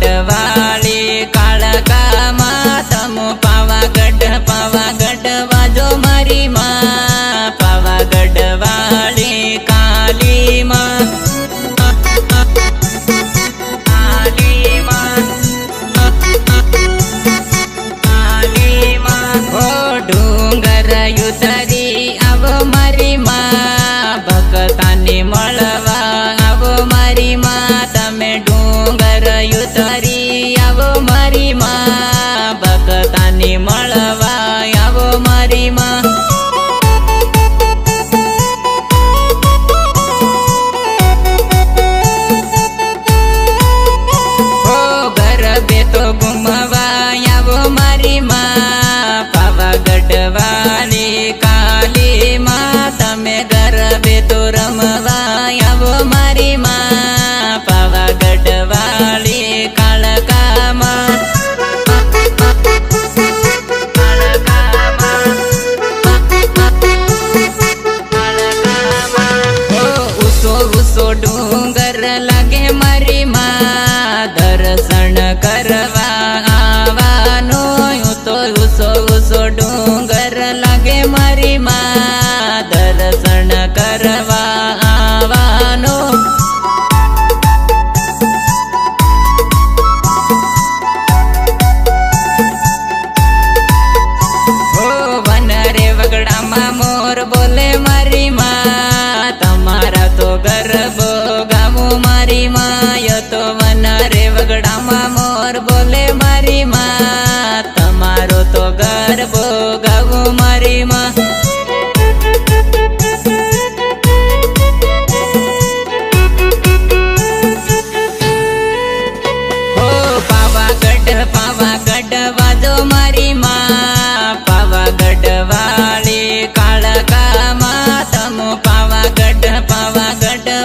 गढ़वाली कालका माँ तमु पावागढ़ वाजो मारी माँ पावागढ़ वाली काली माँ डूंगर युतरी आवो मारी माँ भक्तानी मळवा आवो मारी माँ तमे डूंगर युतरी आवो मारी माँ भक्तानी मळवा आवो मारी माँ हो गरबे तो घुमवा आवो मारी माँ गढ़वाली काली माँ तमे गरबे तो रमवा आवो मारी माँ पावागढ़ वाली कालका माँ उसो डूंगर लगे मारी माँ दर्शन करवा आवानो तो उसो डूंगर लगे मारी माँ दर्शन करवा आवानो हो वन रे वगड़ा माँ मोर बोले मारी माँ तमारा तो गरबो गावो मारी माँ यो तो वन रे वगड़ा माँ मोर बोले मारी माँ तमारो तो गरबो गावो मारी माँ हो पावागढ़ वाजो मारी माँ पावागढ़ वाली कालका माँ तमु पावागढ़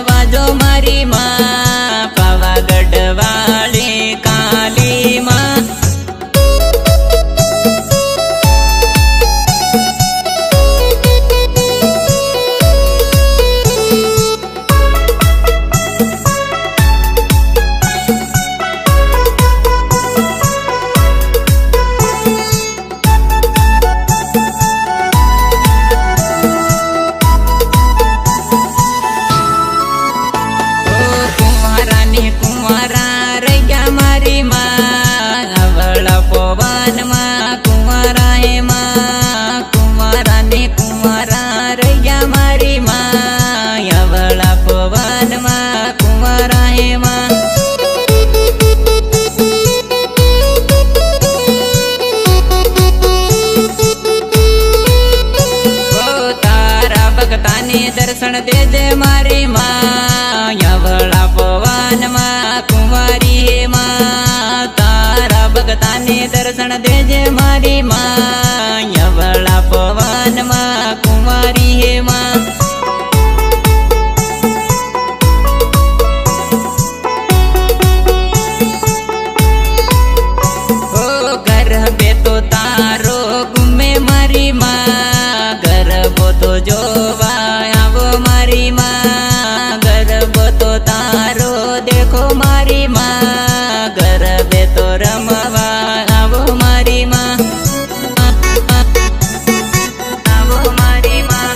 वाजो मारी माँ पावागढ़ वाली काली माँ कुंवारा रैया मारी माँ अवला पवन माँ कुंवारा है माँ कुंवारा ने कुंवारा रैया मारी माँ अवला पवन माँ कुंवारा है माँ ओ तारा भक्ताने दर्शन दे दे मारी माँ अवला पवन माँ कुंवारी है माँ तारा भक्ताने दर्शन देजे मारी माँ यवला पवन माँ कुंवारी है माँ हो गरबे तो तारो घूमे मारी माँ गरबो तो जोवा आवो मारी माँ गरबो तो तारो देखो मारी माँ गरबे तो रमवा आवो मारी माँ आवो मारी माँ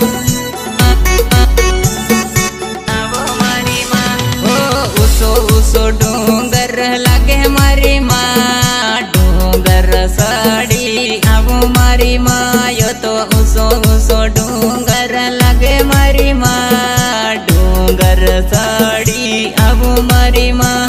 आवो मारी माँ हो उसो डूंगर लगे मारी माँ डूंगर साड़ी आवो मारी माँ यो तो उसो डूंगर लगे मारी माँ डूंगर साड़ी आवो मारी माँ